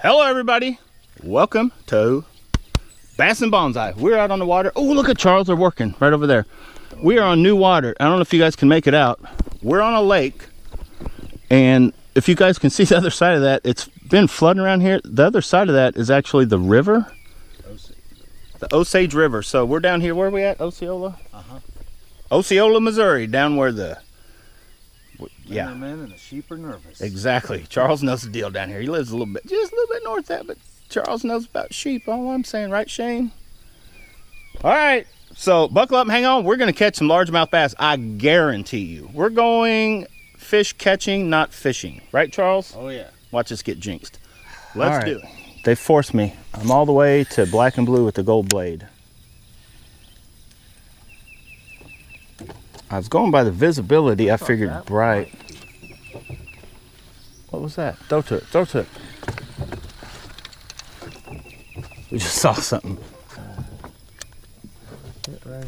Hello everybody, welcome to Bass and Bonsai. We're out on the water. Oh, look at Charles, they're working right over there. We are on new water. I don't know if you guys can make it out. We're on a lake, and if you guys can see the other side of that, it's been flooding around here. The other side of that is actually the river, the Osage River. So we're down here, where are we at? Osceola? Osceola, Missouri, down where the Man and the sheep are nervous. Exactly. Charles knows the deal down here. He lives a little bit, just a little bit north of that, but Charles knows about sheep. All I'm saying, right, Shane? All right. So buckle up and hang on. We're going to catch some largemouth bass. I guarantee you. We're going fish catching, not fishing. Right, Charles? Oh, yeah. Watch us get jinxed. Let's do it. They forced me. I'm all the way to black and blue with the gold blade. I was going by the visibility. I figured bright. What was that? Throw to it. Throw to it. We just saw something. Right in there.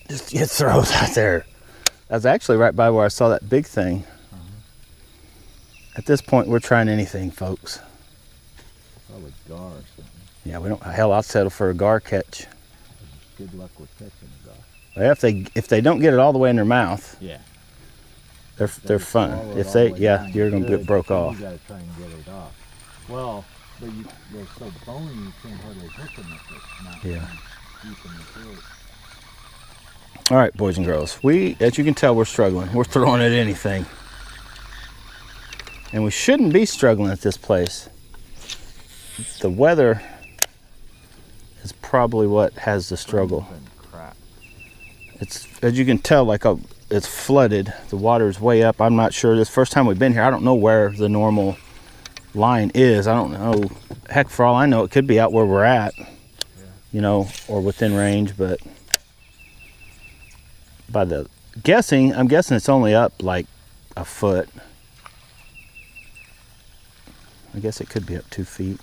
Just get throws out there. I was actually right by where I saw that big thing. At this point, we're trying anything, folks. Probably gar or something. Yeah, we don't. Hell, I'll settle for a gar catch. Good luck with catching a gar. Well, if they don't get it all the way in their mouth, yeah, they're fun. If they, yeah, you're gonna get broke off. You gotta try and get it off. Well, but they're so bony you can't hardly hook them if it's not Yeah. deep in the throat. All right, boys and girls. We, as you can tell, we're struggling. We're throwing at anything, and we shouldn't be struggling at this place. The weather is probably what has the struggle. It's, as you can tell, like it's flooded. The water is way up. I'm not sure. This first time we've been here, I don't know where the normal line is. I don't know. Heck, for all I know, it could be out where we're at, you know, or within range. But by the guessing, I'm guessing it's only up like a foot. I guess it could be up 2 feet.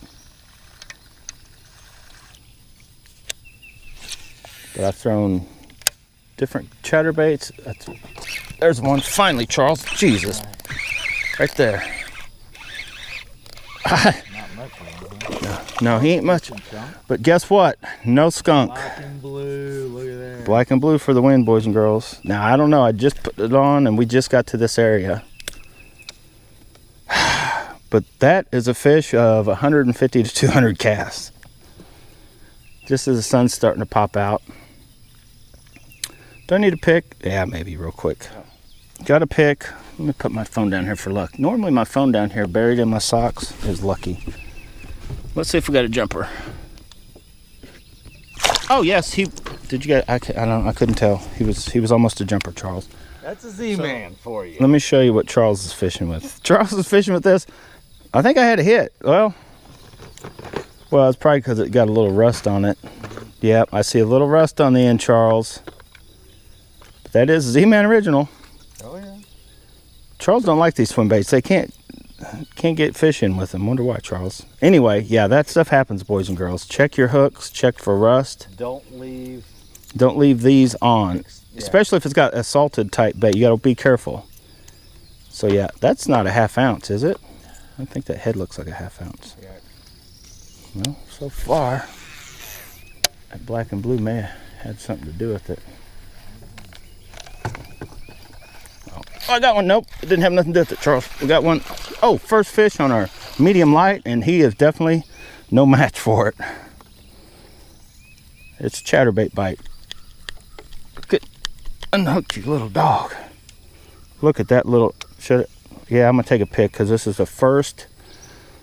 But I've thrown different chatterbaits. There's one. Finally, Charles. Jesus. Right there. Not much of them, huh? No, he ain't much. But guess what? No skunk. Black and blue. Look at there. Black and blue for the win, boys and girls. Now, I don't know. I just put it on and we just got to this area. But that is a fish of 150 to 200 casts. Just as the sun's starting to pop out. Do I need a pick? Yeah, maybe real quick. Got a pick. Let me put my phone down here for luck. Normally my phone down here buried in my socks is lucky. Let's see if we got a jumper. Oh yes, did you get? I couldn't tell. He was almost a jumper, Charles. That's a Z-Man for you. Let me show you what Charles is fishing with. Charles is fishing with this. I think I had a hit. Well, it's probably because it got a little rust on it. Yep, I see a little rust on the end, Charles. But that is Z-Man original. Oh yeah. Charles don't like these swim baits. They can't get fish in with them. Wonder why, Charles. Anyway, yeah, that stuff happens, boys and girls. Check your hooks. Check for rust. Don't leave these on, yeah. Especially if it's got a salted type bait. You got to be careful. So yeah, that's not a 1/2 ounce, is it? I think that head looks like a 1/2 ounce. Yeah. Well, so far, that black and blue may have had something to do with it. Oh, I got one. Nope, it didn't have nothing to do with it, Charles. We got one. Oh, first fish on our medium light, and he is definitely no match for it. It's a chatterbait bite. Get unhook, you little dog. Look at that little. Yeah, I'm gonna take a pic because this is the first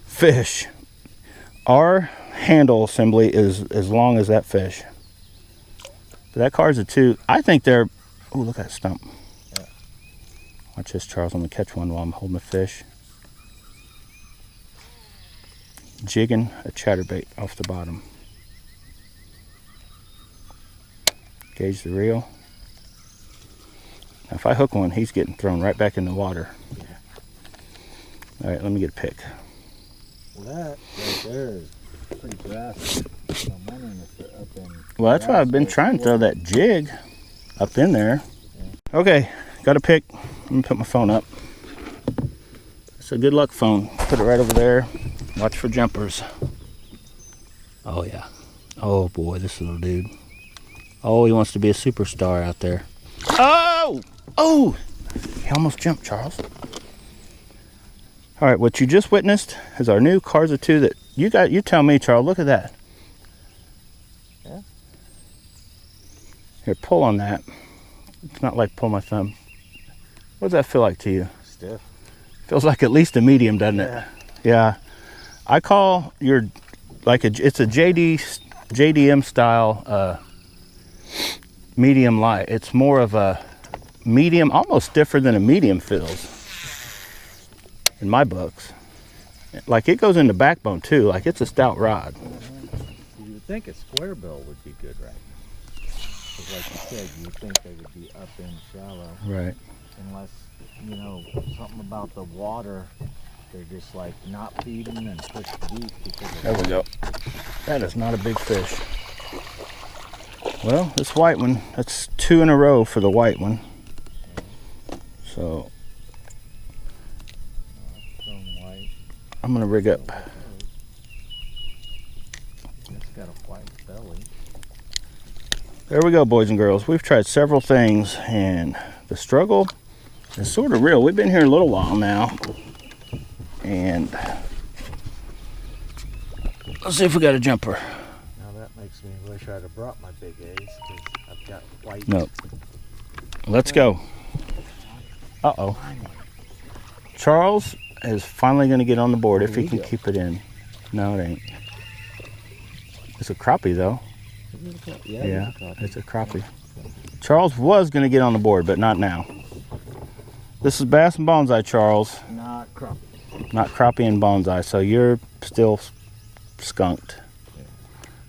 fish. Our handle assembly is as long as that fish. But that card's a 2. I think they're. Oh, look at that stump. Yeah. Watch this, Charles. I'm gonna catch one while I'm holding the fish. Jigging a chatterbait off the bottom. Gauge the reel. Now, if I hook one, he's getting thrown right back in the water. Yeah. All right, let me get a pick. Well, that right there is pretty grassy. I'm wondering if they're up in. Well, that's why I've been trying to throw that jig up in there. Yeah. Okay, got a pick. Let me put my phone up. It's a good luck phone. Put it right over there. Watch for jumpers. Oh yeah. Oh boy, this little dude. Oh, he wants to be a superstar out there. Oh! Oh! He almost jumped, Charles. All right, what you just witnessed is our new Carza 2 that you got. You tell me, Charles. Look at that. Yeah. Here, pull on that. It's not like pull my thumb. What does that feel like to you? Stiff. Feels like at least a medium, doesn't it? Yeah. Yeah. I call your it's a JDM style medium light. It's more of a medium, almost stiffer than a medium feels in my books. Like, it goes into backbone too. Like, it's a stout rod. You would think a square bill would be good right now. Because like you said, you would think they would be up in shallow. Right. Unless, you know, something about the water, they're just like not feeding and push deep because of There we go. That is not a big fish. Well, this white one, that's 2 in a row for the white one. So white. I'm gonna rig up. It's got a white belly. There we go, boys and girls. We've tried several things, and the struggle is sort of real. We've been here a little while now, and let's see if we got a jumper. Now that makes me wish I'd have brought my big A's, because I've got white. No. Let's go. Uh-oh. Charles is finally going to get on the board if he can keep it in. No, it ain't. It's a crappie, though. Yeah, it's a crappie. Charles was going to get on the board, but not now. This is bass and bonsai, Charles. Not crappie. Not crappie and bonsai, so you're still skunked. Yeah.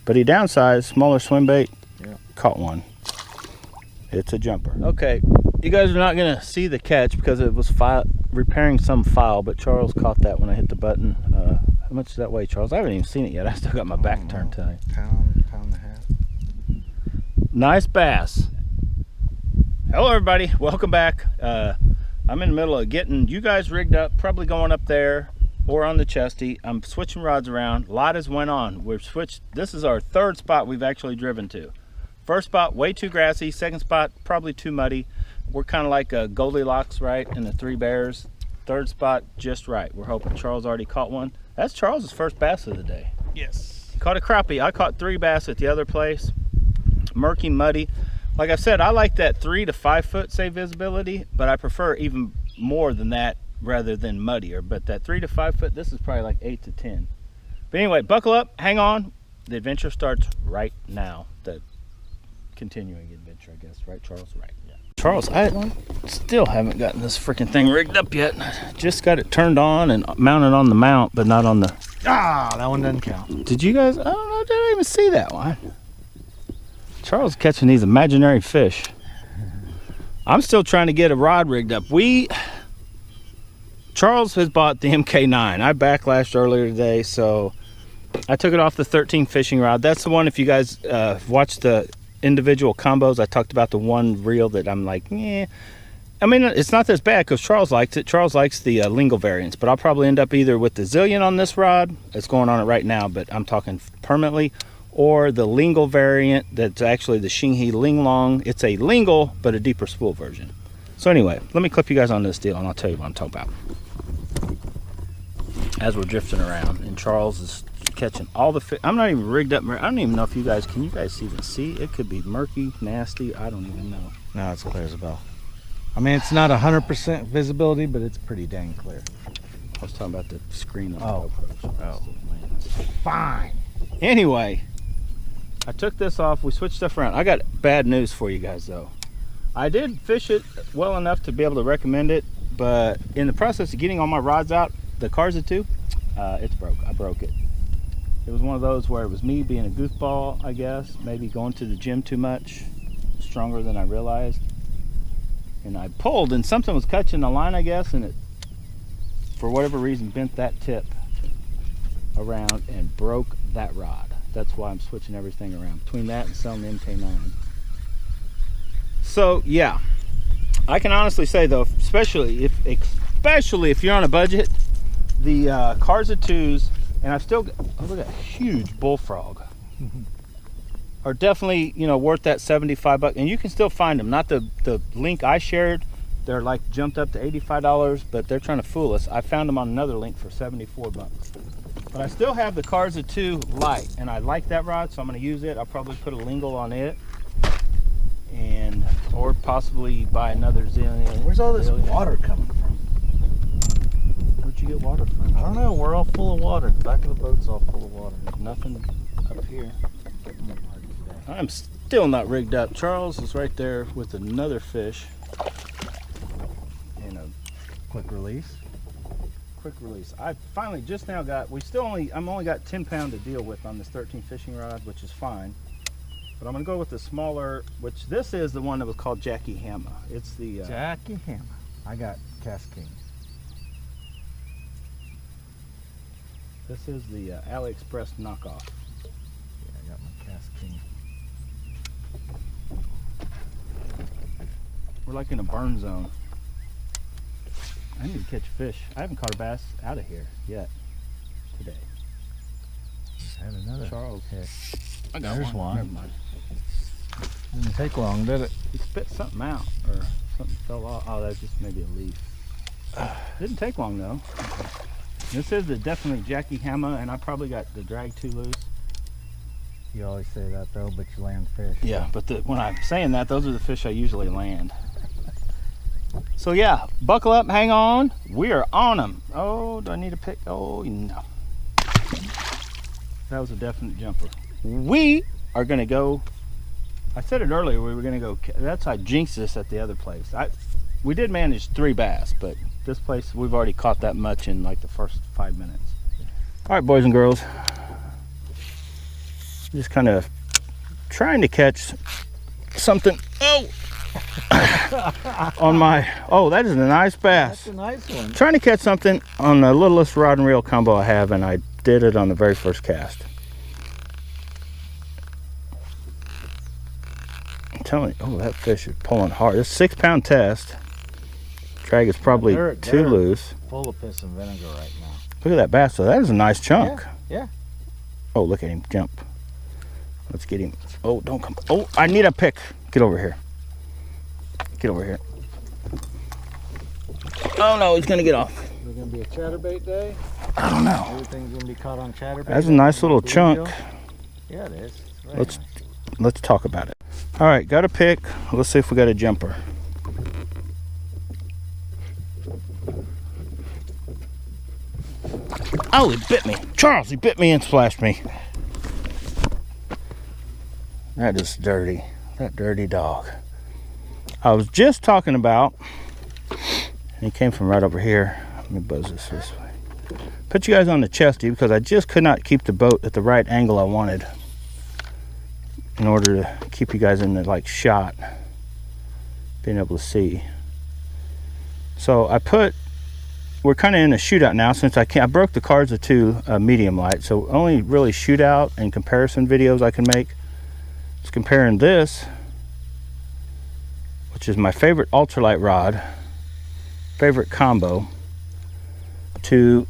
But he downsized, smaller swim bait, yeah. Caught one. It's a jumper. Okay, you guys are not going to see the catch because it was repairing some file, but Charles caught that when I hit the button. How much does that weigh, Charles? I haven't even seen it yet. I still got my back turned to it. Pound and a half. Nice bass. Hello, everybody. Welcome back. I'm in the middle of getting you guys rigged up, probably going up there or on the chesty. I'm switching rods around. A lot has went on. We've switched. This is our third spot we've actually driven to. First spot, way too grassy. Second spot, probably too muddy. We're kind of like a Goldilocks, right, in the Three Bears. Third spot, just right. We're hoping Charles already caught one. That's Charles's first bass of the day. Yes. Caught a crappie. I caught 3 bass at the other place. Murky, muddy. Like I said, I like that 3 to 5 foot, say, visibility, but I prefer even more than that rather than muddier. But that 3 to 5 foot, this is probably like 8 to 10. But anyway, buckle up, hang on. The adventure starts right now. The continuing adventure, I guess, right, Charles? Right. Yeah. Charles, I still haven't gotten this freaking thing rigged up yet. Just got it turned on and mounted on the mount, but not on the... Ah, that one doesn't count. Did you guys... I don't know, did I even see that one? Charles catching these imaginary fish. I'm still trying to get a rod rigged up. Charles has bought the MK9. I backlashed earlier today, so I took it off the 13 fishing rod. That's the one, if you guys watch the individual combos, I talked about the one reel that I'm like, eh. I mean, it's not as bad because Charles likes it. Charles likes the lingual variants, but I'll probably end up either with the Zillion on this rod, it's going on it right now, but I'm talking permanently, or the lingual variant that's actually the Xinghe Linglong. It's a lingual, but a deeper spool version. So anyway, let me clip you guys on this deal and I'll tell you what I'm talking about. As we're drifting around, and Charles is catching all the fish. I'm not even rigged up. I don't even know if you guys, can you guys even see? It could be murky, nasty. I don't even know. No, it's clear as a bell. I mean, it's not 100% visibility, but it's pretty dang clear. I was talking about the screen on Oh. the GoPro. Oh. Fine. Anyway, I took this off. We switched stuff around. I got bad news for you guys, though. I did fish it well enough to be able to recommend it, but in the process of getting all my rods out, the Carza 2, it's broke. I broke it. It was one of those where it was me being a goofball, I guess, maybe going to the gym too much, stronger than I realized. And I pulled and something was catching the line, I guess, and it, for whatever reason, bent that tip around and broke that rod. That's why I'm switching everything around between that and selling the MK9. So yeah, I can honestly say though, especially if you're on a budget, The cars of twos, and I've still got, oh, look at that huge bullfrog. Are definitely, you know, worth that 75 bucks, and you can still find them. Not the link I shared, they're like jumped up to $85, but they're trying to fool us. I found them on another link for 74 bucks. But I still have the Cars of 2 light, and I like that rod, so I'm going to use it. I'll probably put a lingle on it, and or possibly buy another zillion. Where's all this water coming from? Where'd you get water from? I don't know. We're all full of water. The back of the boat's all full of water. There's nothing up here. I'm still not rigged up. Charles is right there with another fish. And a Quick release. quick release. I finally just now got, I'm only got 10 pound to deal with on this 13 fishing rod, which is fine. But I'm gonna go with the smaller, which this is the one that was called Jackie Hammer. It's the Jackie Hammer. I got Cast King. This is the AliExpress knockoff. Yeah, I got my Cast King. We're like in a burn zone. I need to catch fish. I haven't caught a bass out of here yet today. I had another. Charles. hit. I got There's one. Never mind. Didn't take long, did it? He spit something out, or something fell off. Oh, that's just maybe a leaf. Didn't take long though. This is definitely Jackie Hammer, and I probably got the drag too loose. You always say that though, but you land fish. Yeah, but when I'm saying that, those are the fish I usually land. So yeah, buckle up, hang on. We are on them. Oh, do I need a pick? Oh, no. That was a definite jumper. We are gonna go, I said it earlier, we were gonna go, that's how I jinxed this at the other place. We did manage 3 bass, but this place, we've already caught that much in like the first 5 minutes. All right, boys and girls. Just kind of trying to catch something. Oh! On my, oh, that is a nice bass. That's a nice one. Trying to catch something on the littlest rod and reel combo I have, and I did it on the very first cast. I'm telling you, oh, that fish is pulling hard. It's a 6 pound test. Drag is probably too loose. Full of piss and vinegar right now. Look at that bass, though. That is a nice chunk. Yeah. Oh, look at him jump. Let's get him. Oh, don't come. Oh, I need a pick. Get over here. Get over here. Oh no, he's gonna get off. Is it gonna be a chatterbait day? I don't know. Everything's gonna be caught on chatterbait. That's a nice little chunk. Yeah, it is. Let's talk about it. All right, got a pick. Let's see if we got a jumper. Oh, he bit me. Charles, he bit me and splashed me. That is dirty. That dirty dog. I was just talking about, and he came from right over here. Let me buzz this way. Put you guys on the chesty because I just could not keep the boat at the right angle I wanted in order to keep you guys in the like shot, being able to see. So we're kind of in a shootout now since I broke the Cars of 2 medium light. So only really shootout and comparison videos I can make. It's comparing this, which is my favorite ultralight rod, favorite combo, to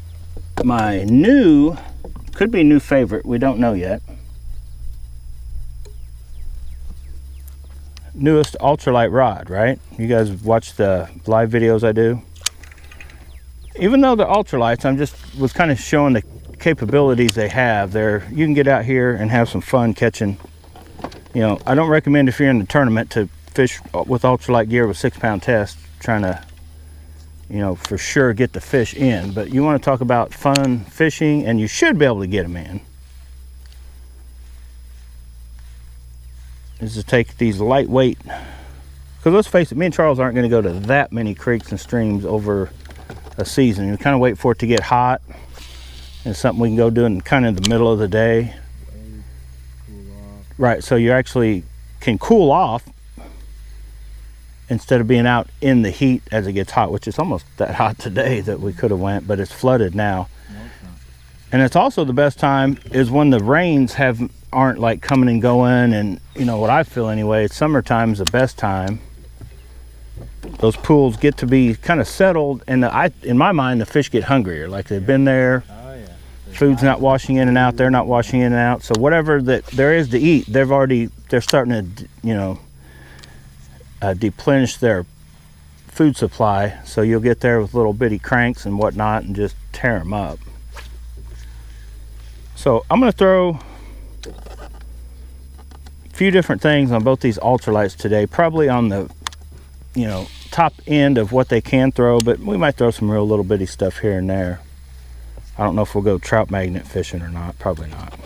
my new, could be new favorite, we don't know yet, newest ultralight rod, right? You guys watch the live videos I do. Even though they're ultralights, was kind of showing the capabilities they have. You can get out here and have some fun catching. You know, I don't recommend if you're in the tournament to fish with ultralight gear with 6 pound test, trying to, you know, for sure get the fish in. But you want to talk about fun fishing, and you should be able to get them in. Is to take these lightweight, because let's face it, me and Charles aren't going to go to that many creeks and streams over a season. You kind of wait for it to get hot, and something we can go do in kind of the middle of the day. Right, so you actually can cool off instead of being out in the heat as it gets hot, which is almost that hot today that we could have went, but it's flooded now. No, it's not. And it's also the best time is when the rains aren't like coming and going, and you know what I feel anyway, summertime's the best time those pools get to be kind of settled, and in my mind, the fish get hungrier. Like they've been there. Oh yeah. Food's not washing in and out. They're not washing in and out. So whatever that there is to eat, they're starting to, you know, deplenish their food supply. So you'll get there with little bitty cranks and whatnot and just tear them up. So I'm going to throw a few different things on both these ultralights today. Probably on the, you know, top end of what they can throw, but we might throw some real little bitty stuff here and there. I don't know if we'll go trout magnet fishing or not. Probably not.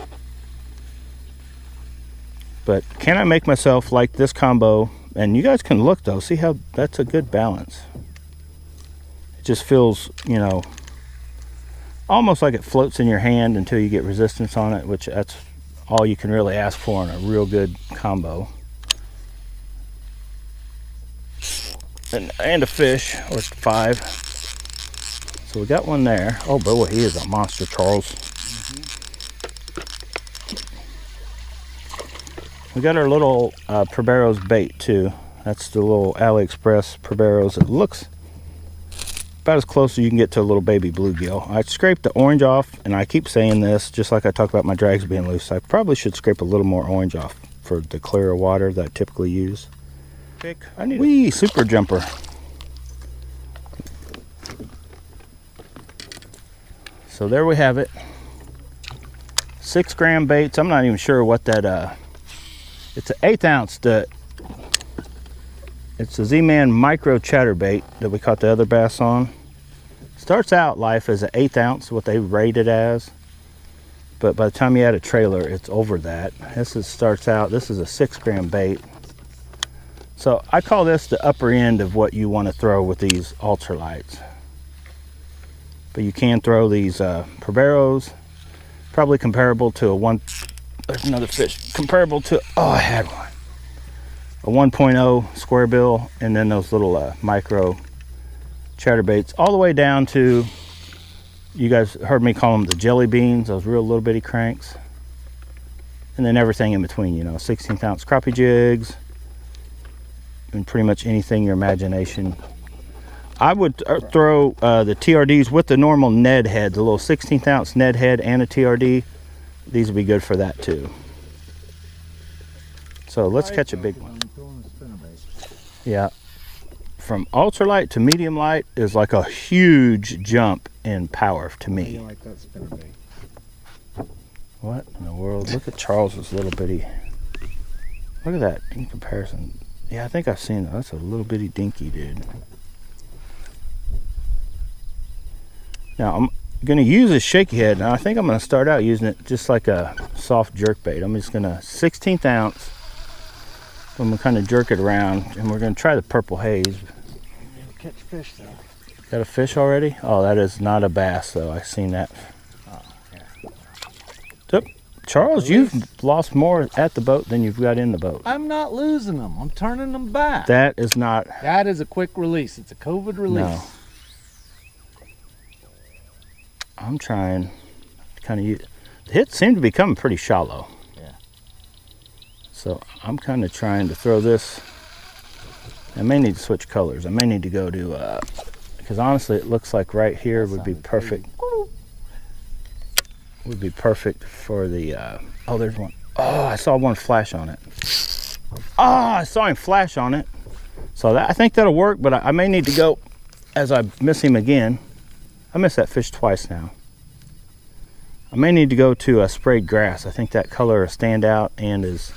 But can I make myself like this combo? And you guys can look though. See how that's a good balance. It just feels, you know, almost like it floats in your hand until you get resistance on it, which that's all you can really ask for in a real good combo. And a fish, or 5. So we got one there. Oh boy, he is a monster, Charles. We got our little Proberos bait too. That's the little AliExpress Proberos. It looks about as close as you can get to a little baby bluegill. I scraped the orange off, and I keep saying this, just like I talk about my drags being loose. I probably should scrape a little more orange off for the clearer water that I typically use. I need a super jumper. So there we have it. 6 gram baits. I'm not even sure what that it's an 1/8 ounce. It's a Z-Man micro chatterbait that we caught the other bass on. Starts out life as an 1/8 ounce, what they rate it as, but by the time you add a trailer, it's over that. This starts out. This is a 6 gram bait. So I call this the upper end of what you want to throw with these ultralights. But you can throw these Proberos, probably comparable to a there's another fish, comparable to, oh, I had one. A 1.0 square bill, and then those little micro chatterbaits, all the way down to, you guys heard me call them the jelly beans, those real little bitty cranks. And then everything in between, you know, 16th ounce crappie jigs, and pretty much anything your imagination. I would throw the TRDs with the normal Ned head, the little 16th ounce Ned head and a TRD. These would be good for that too. So let's catch a big one. Yeah. From ultralight to medium light is like a huge jump in power to me. Like that spinnerbait. What in the world? Look at Charles's little bitty. Look at that in comparison. Yeah, I think I've seen that. That's a little bitty dinky, dude. Now I'm going to use a shaky head, and I think I'm going to start out using it just like a soft jerk bait. I'm just going to 16th ounce. I'm going to kind of jerk it around, and we're going to try the purple haze. Catch fish though. Got a fish already? Oh, that is not a bass though. I've seen that. Oh, yeah. So, Charles, you've lost more at the boat than you've got in the boat. I'm not losing them. I'm turning them back. That is not. That is a quick release. It's a COVID release. No. I'm trying to kind of use. The hits seem to be coming pretty shallow. Yeah. So I'm kind of trying to throw this. I may need to switch colors. I may need to go to, because honestly it looks like right here would be perfect. Would be perfect for the, oh, there's one. Oh, I saw one flash on it. Oh, I saw him flash on it. So that, I think that'll work, but I may need to go as I miss him again. I missed that fish twice now. I may need to go to sprayed grass. I think that color will stand out and is,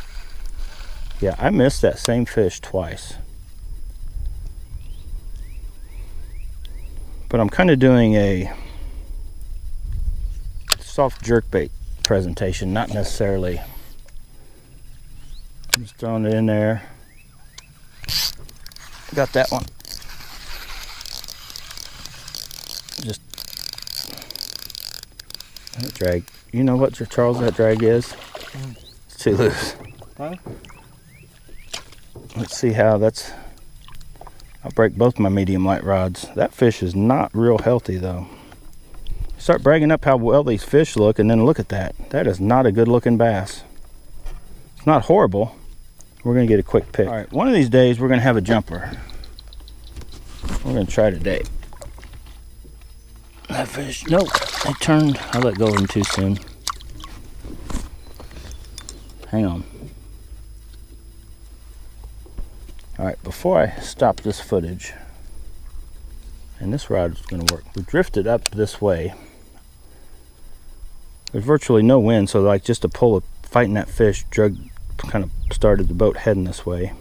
yeah, I missed that same fish twice. But I'm kind of doing a soft jerkbait presentation, not necessarily. I'm just throwing it in there. Got that one. Just that drag. You know what, Charles, that drag is? It's too loose. Huh? Let's see how that's. I'll break both my medium light rods. That fish is not real healthy though. Start bragging up how well these fish look, and then look at that. That is not a good looking bass. It's not horrible. We're gonna get a quick pick. All right, one of these days we're gonna have a jumper. We're gonna try today. That fish, nope, it turned. I let go of him too soon. Hang on. All right, before I stop this footage, and this rod is gonna work. We drifted up this way. There's virtually no wind, so like just to pull a fighting that fish, kind of started the boat heading this way.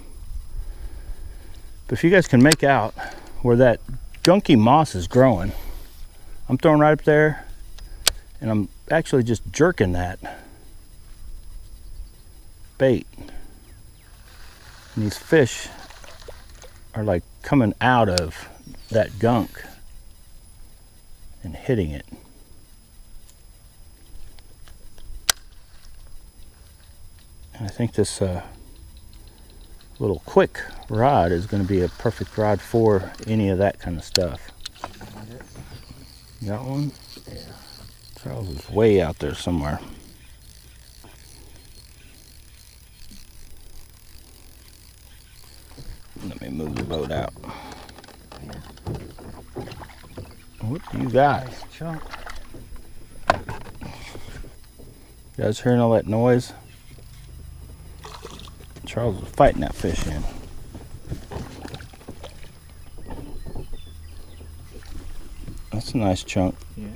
But if you guys can make out where that gunky moss is growing, I'm throwing right up there, and I'm actually just jerking that bait. And these fish are like coming out of that gunk and hitting it. And I think this little quick rod is going to be a perfect rod for any of that kind of stuff. Got one? Yeah. Charles is way out there somewhere. Let me move the boat out. What do you got? Nice chunk. You guys hearing all that noise? Charles was fighting that fish in. That's a nice chunk. Yeah.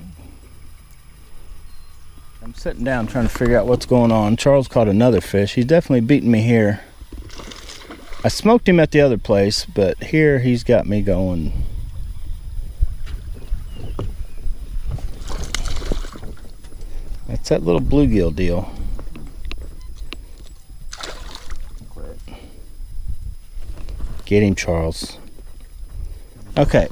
I'm sitting down trying to figure out what's going on. Charles caught another fish. He's definitely beating me here. I smoked him at the other place, but here he's got me going. That's that little bluegill deal. Get him, Charles. Okay.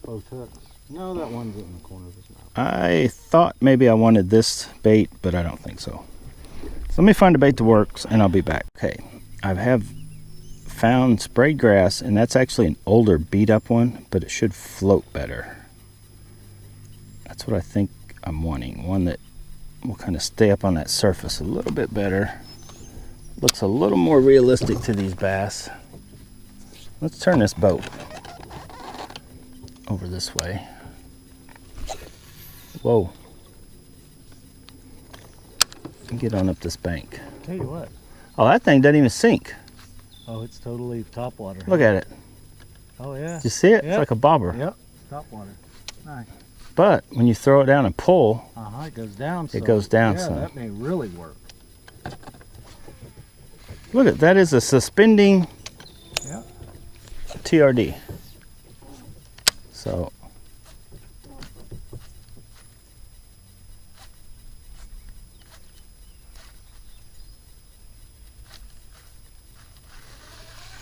Both hooks. No, that one's in the corner of his mouth. I thought maybe I wanted this bait, but I don't think so. So let me find a bait that works, and I'll be back. Okay, I have found sprayed grass, and that's actually an older beat-up one, but it should float better. That's what I think I'm wanting. One that will kind of stay up on that surface a little bit better. Looks a little more realistic to these bass. Let's turn this boat over this way. Whoa. Get on up this bank. Tell you what. Oh, that thing doesn't even sink. Oh, it's totally top water. Look at it. Oh, yeah. Did you see it? Yep. It's like a bobber. Yep, top water. Nice. But when you throw it down and pull, It goes down some. it goes down yeah, some. that may really work. Look at that, is a suspending Yep. TRD. So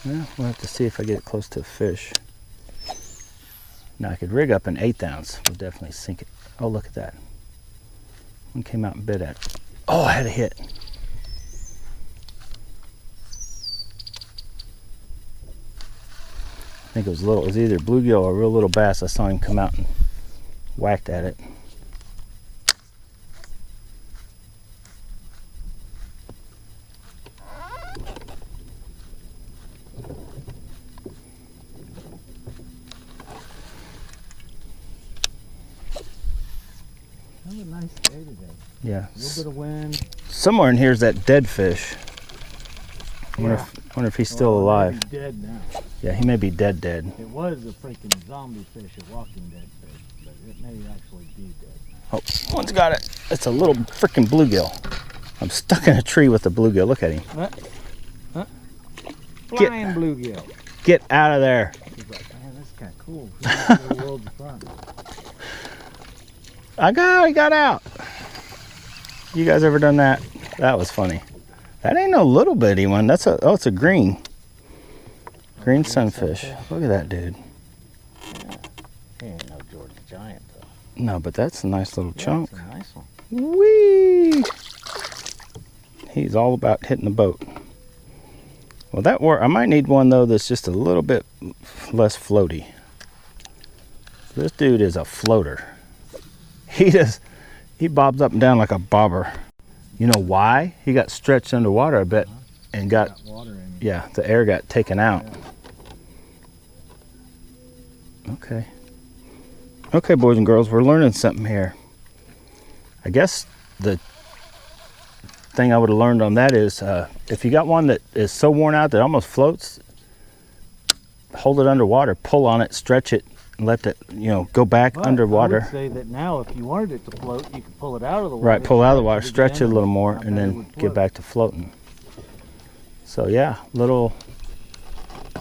yeah, we'll have to see if I get it close to a fish. Now I could rig up an 1/8 ounce. We'll definitely sink it. Oh, look at that. One came out and bit at it. Oh, I had a hit. I think it was little. It was either bluegill or a real little bass. I saw him come out and whacked at it. That was a nice day today. Yeah. A little bit of wind. Somewhere in here is that dead fish. I wonder if he's still alive. He's dead now. Yeah, he may be dead. It was a freaking zombie fish, a walking dead fish, but it may actually be dead now. Oh, one's got it. It's a little freaking bluegill. I'm stuck in a tree with a bluegill. Look at him. Huh? Flying bluegill. Get out of there. He's like, man, this is kind of cool. This is the world's fun. He got out. You guys ever done that? That was funny. That ain't no little bitty one. It's a green sunfish. Look at that dude. Yeah. He ain't no Georgia Giant though. No, but that's a nice little chunk. That's a nice one. Whee! He's all about hitting the boat. Well, that worked. I might need one though that's just a little bit less floaty. This dude is a floater. He bobs up and down like a bobber. You know why? He got stretched underwater a bit and got water in him. yeah, the air got taken out. Okay. Okay, boys and girls, we're learning something here. I guess the thing I would have learned on that is if you got one that is so worn out that it almost floats, hold it underwater, pull on it, stretch it, and let that, you know, go back underwater. I would say that now if you wanted it to float, you could pull it out of the water. Right, pull it out of the water, stretch it a little more, and then get back to floating. So yeah, little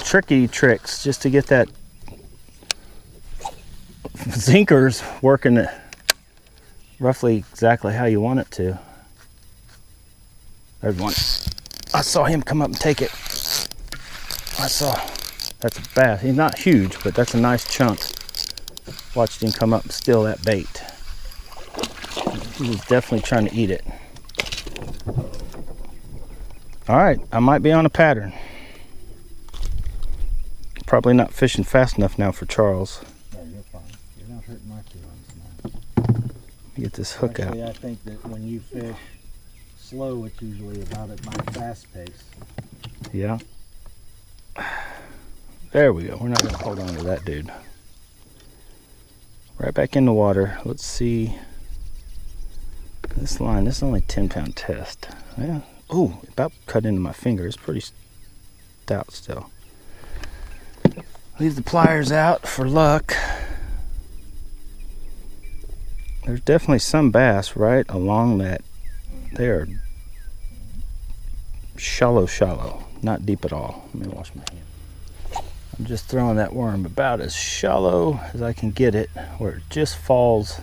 tricky tricks just to get that Zinker's working it roughly exactly how you want it to. There's one. I saw him come up and take it. That's a bass. He's not huge, but that's a nice chunk. Watched him come up and steal that bait. He was definitely trying to eat it. All right, I might be on a pattern. Probably not fishing fast enough now for Charles. No, you're fine. You're not hurting my feelings now. Get this hook Actually, out. I think that when you fish slow, it's usually about at my fast pace. Yeah. There we go. We're not going to hold on to that dude. Right back in the water. Let's see. This line, this is only a 10-pound test. Yeah. Oh, about cut into my finger. It's pretty stout still. Leave the pliers out for luck. There's definitely some bass right along that. They are shallow. Not deep at all. Let me wash my hand. I'm just throwing that worm about as shallow as I can get it, where it just falls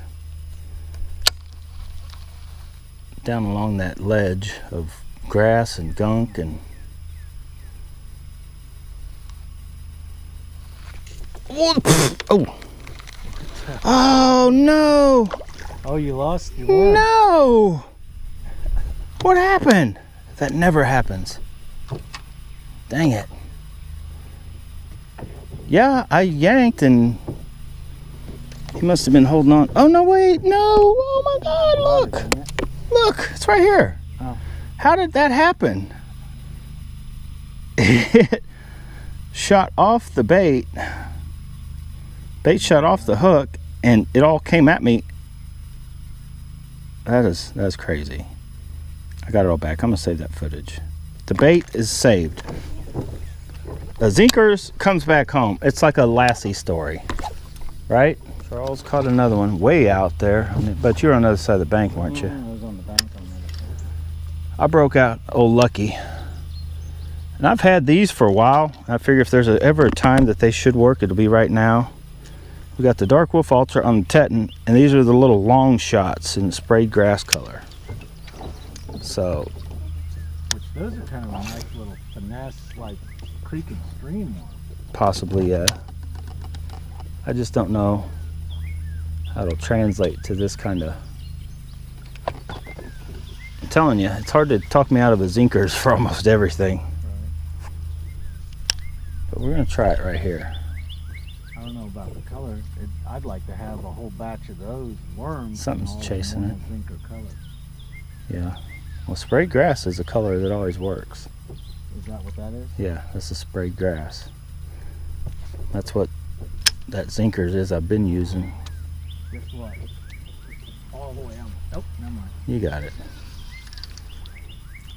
down along that ledge of grass and gunk and oh no! Oh, you lost your worm. No! What happened? That never happens. Dang it. Yeah, I yanked and he must have been holding on. Oh no, wait, no! Oh my God, look! Look, it's right here. Oh. How did that happen? It shot off the bait. Bait shot off the hook and it all came at me. That's crazy. I got it all back. I'm gonna save that footage. The bait is saved. The Zinker's comes back home. It's like a Lassie story, right? Charles caught another one way out there. But you're on the other side of the bank, weren't you? I was on the bank on the other side. I broke out old Lucky. And I've had these for a while. I figure if there's ever a time that they should work, it'll be right now. We got the Dark Wolf Ultra on the Teton, and these are the little long shots in sprayed grass color. So, Which those are kind of a nice little finesse, like creek and stream one. possibly, I just don't know how it'll translate to this kind of. I'm telling you, it's hard to talk me out of a Zinker's for almost everything. Right. But we're gonna try it right here. I don't know about the color. I'd like to have a whole batch of those worms. Something's in all chasing the it. Zinker colors. Yeah. Well, sprayed grass is a color that always works. Is that what that is? Yeah, this is sprayed grass. That's what that Zinker's is I've been using. Just what? All the way on. Nope, never mind. You got it.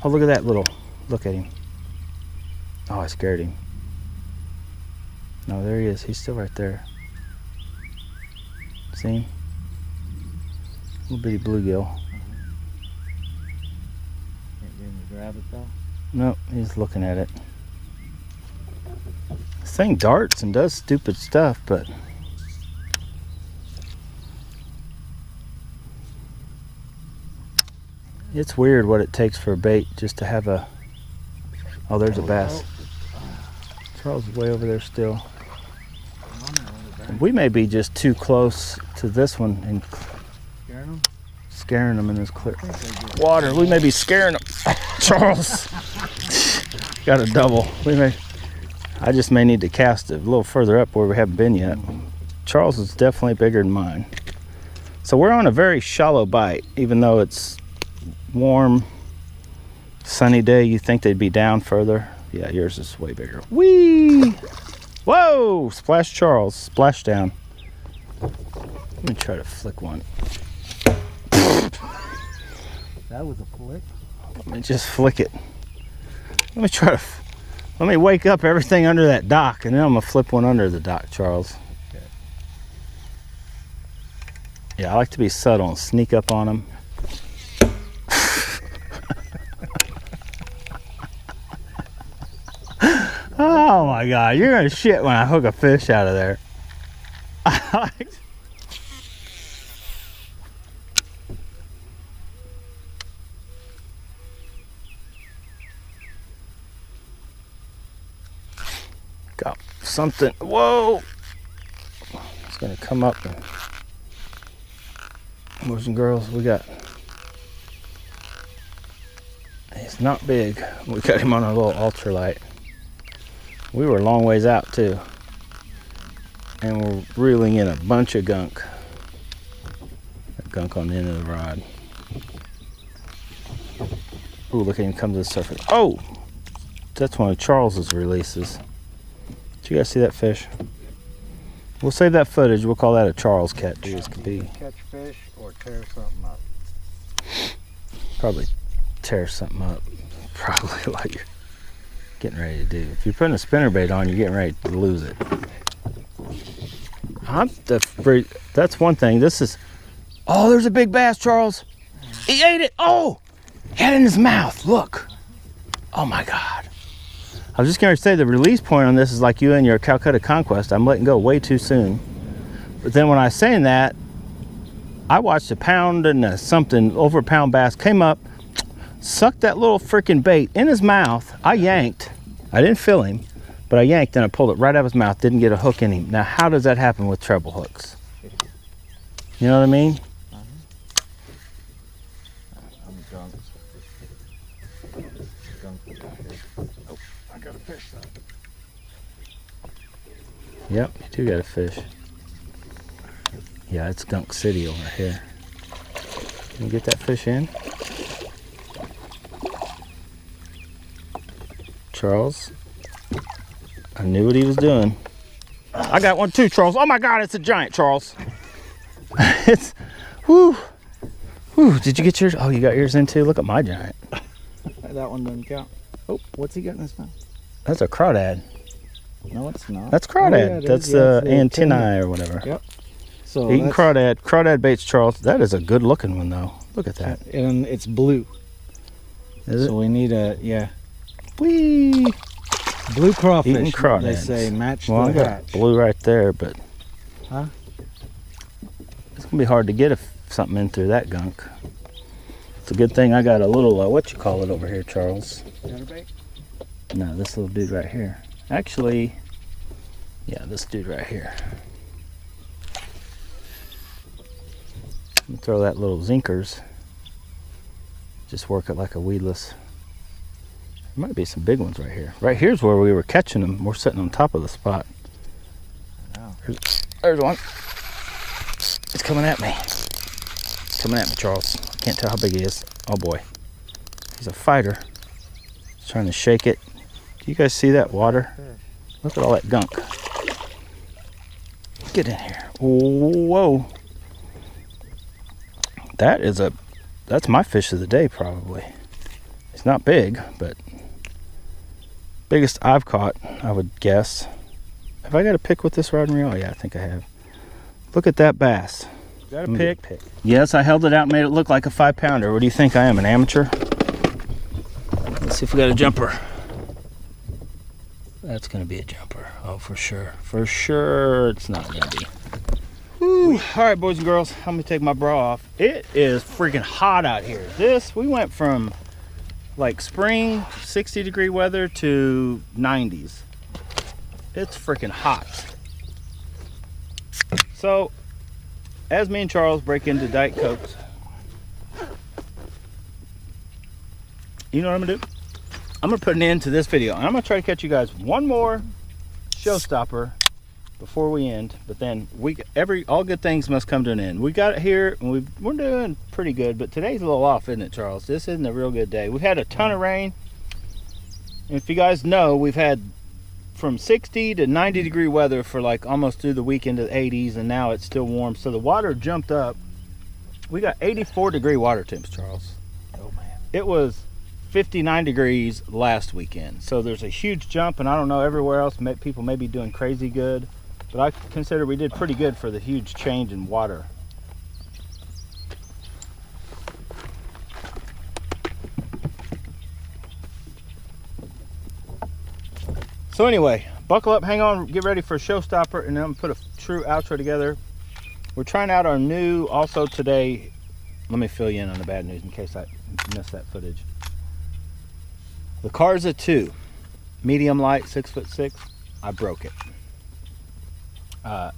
Oh, look at that little, look at him. Oh, I scared him. No, there he is. He's still right there. See him? Little bitty bluegill. Can't get him to grab it though. Nope, he's looking at it. This thing darts and does stupid stuff, but it's weird what it takes for a bait just to have a. Oh, there's a bass. Charles is way over there still. We may be just too close to this one and Scaring them? scaring them in this clear water. We may be scaring them. Charles got a double. I just may need to cast it a little further up where we haven't been yet. Charles is definitely bigger than mine. So we're on a very shallow bite, even though it's warm, sunny day. You think they'd be down further. Yeah, yours is way bigger. Whee! Whoa! Splash Charles. Splash down. Let me try to flick one. That was a flick. Let me just flick it. Let me try to. Let me wake up everything under that dock, and then I'm gonna flip one under the dock, Charles. Okay. Yeah, I like to be subtle and sneak up on them. Oh my God, you're gonna shit when I hook a fish out of there. Got something. Whoa! It's gonna come up. And boys and girls, we got. He's not big. We got him on a little ultralight. We were a long ways out too, and we're reeling in a bunch of gunk. That gunk on the end of the rod. Ooh, look at him come to the surface. Oh, that's one of Charles's releases. Did you guys see that fish? We'll save that footage. We'll call that a Charles catch. Catch fish or tear something up. Probably tear something up. Probably like you're getting ready to do. If you're putting a spinnerbait on, you're getting ready to lose it. That's one thing. This is. Oh, there's a big bass, Charles. He ate it. Oh, he had it in his mouth. Look. Oh my God. I was just going to say the release point on this is like you and your Calcutta Conquest. I'm letting go way too soon. But then when I was saying that, I watched a pound and something over a pound bass came up, sucked that little freaking bait in his mouth. I yanked. I didn't fill him, but I yanked and I pulled it right out of his mouth. Didn't get a hook in him. Now, how does that happen with treble hooks? You know what I mean? I'm gunk. Oh, I got a fish though. Yep, you do got a fish. Yeah, it's Gunk City over here. Can you get that fish in? Charles, I knew what he was doing. I got one too, Charles. Oh my God, it's a giant, Charles. It's, whoo, whoo. Did you get yours? Oh, you got yours in too? Look at my giant. That one doesn't count. Oh, what's he got in his mouth? That's a crawdad. No, it's not. That's crawdad. Oh, yeah, that's the antennae or whatever. Yep. So Eating crawdad. Crawdad baits, Charles. That is a good looking one though. Look at that. And it's blue. Is it? So we need a, yeah. Whee! Blue crawfish. Eating crawdads. They say match Well, the I got hatch. blue right there, but Huh? it's gonna be hard to get something in through that gunk. It's a good thing I got a little what you call it over here, Charles. Chatterbait? No, this little dude right here. Actually, yeah, this dude right here. Let me throw that little zinkers. Just work it like a weedless. There might be some big ones right here. Right here's where we were catching them. We're sitting on top of the spot. Wow. There's one. It's coming at me. Coming at me, Charles. Can't tell how big he is. Oh boy. He's a fighter. He's trying to shake it. Do you guys see that water? Look at all that gunk. Get in here. Whoa. That's my fish of the day probably. It's not big, but biggest I've caught, I would guess. Have I got a pick with this rod and reel? Oh yeah, I think I have. Look at that bass. Got a pick? Yes, I held it out and made it look like a 5-pounder. What do you think I am, an amateur? Let's see if we got a jumper. That's gonna be a jumper. Oh, for sure. For sure it's not gonna be. Woo. All right, boys and girls, I'm gonna take my bra off. It is freaking hot out here. We went from like spring 60-degree weather to 90s. It's freaking hot. So as me and Charles break into Diet Cokes, you know what I'm gonna do? I'm gonna put an end to this video and I'm gonna try to catch you guys one more showstopper before we end. But then all good things must come to an end. We got it here and we're doing pretty good, but today's a little off, isn't it, Charles? This isn't a real good day. We've had a ton of rain, and if you guys know, we've had from 60 to 90 degree weather for like almost through the weekend to the 80s, and now it's still warm. So the water jumped up. We got 84 degree water temps, Charles. Oh man. It was 59 degrees last weekend. So there's a huge jump, and I don't know, everywhere else people may be doing crazy good, but I consider we did pretty good for the huge change in water. So anyway, buckle up, hang on, get ready for a showstopper, and then I'm gonna put a true outro together. We're trying out our new, also today, let me fill you in on the bad news in case I missed that footage. The Karza 2, medium light, 6'6", I broke it. I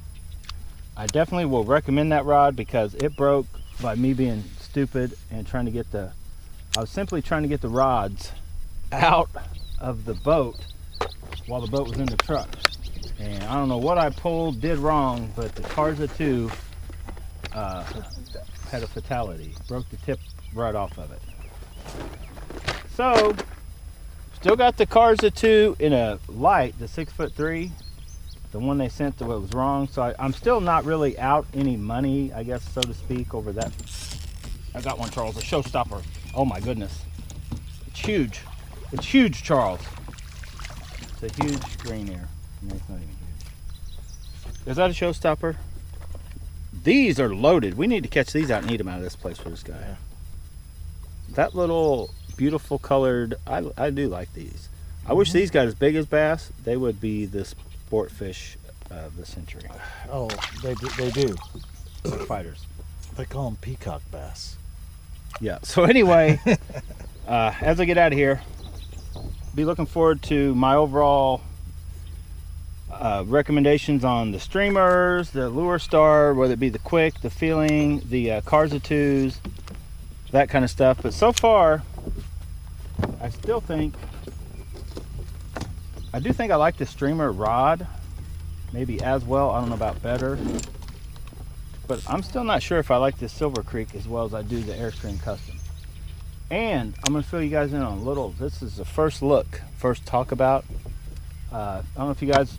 definitely will recommend that rod because it broke by me being stupid and trying to get I was simply trying to get the rods out of the boat while the boat was in the truck. And I don't know what I did wrong, but the Karza 2 had a fatality. Broke the tip right off of it. So, still got the Karza 2 in a light, the 6'3", the one they sent that was wrong. So I'm still not really out any money, I guess, so to speak, over that. I got one, Charles, a showstopper. Oh my goodness. It's huge. It's huge, Charles. It's a huge green ear. No, it's not even huge. Is that a showstopper? These are loaded. We need to catch these out and eat them out of this place for this guy. Yeah. That little beautiful colored, I do like these. I wish these got as big as bass. They would be the sport fish of the century. Oh, they do. They're fighters. They call them peacock bass. Yeah, so anyway, as I get out of here, be looking forward to my overall recommendations on the streamers, the Lure Star, whether it be the Quick, the Feeling, the Karza 2s, that kind of stuff. But so far, I still think, I do think I like the streamer rod, maybe as well. I don't know about better, but I'm still not sure if I like this Silver Creek as well as I do the Airstream Custom. And I'm going to fill you guys in on a little, this is the first talk about, I don't know if you guys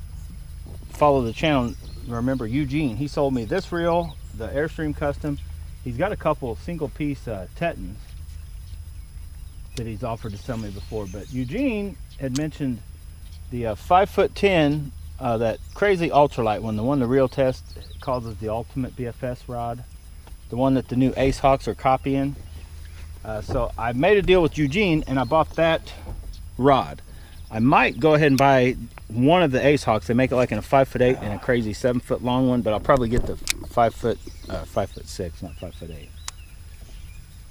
follow the channel, remember Eugene, he sold me this reel, the Airstream Custom. He's got a couple single piece Tetons that he's offered to sell me before, but Eugene had mentioned the 5'10", that crazy ultralight one, the one the Reel Test calls it the ultimate BFS rod, the one that the new Ace Hawks are copying. So I made a deal with Eugene and I bought that rod. I might go ahead and buy one of the Ace Hawks. They make it like in a 5'8" and a crazy 7-foot long one, but I'll probably get the 5'6", not 5'8".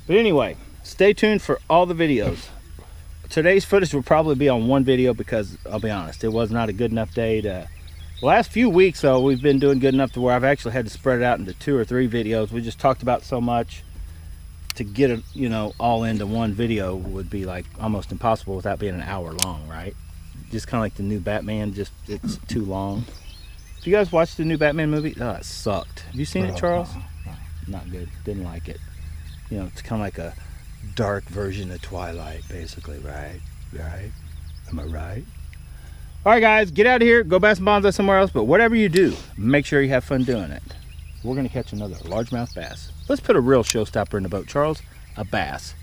But anyway, stay tuned for all the videos. Today's footage will probably be on one video because I'll be honest, it was not a good enough day to. The last few weeks though, we've been doing good enough to where I've actually had to spread it out into 2 or 3 videos. We just talked about so much. To get it, you know, all into one video would be like almost impossible without being an hour long, right? Just kind of like the new Batman, just it's too long. If you guys watched the new Batman movie, oh, it sucked. Have you seen it, Charles? Not good. Didn't like it. You know, it's kind of like a dark version of Twilight, basically, right? Right? Am I right? All right, guys, get out of here. Go bass and bonsai somewhere else. But whatever you do, make sure you have fun doing it. We're going to catch another largemouth bass. Let's put a real showstopper in the boat, Charles. A bass.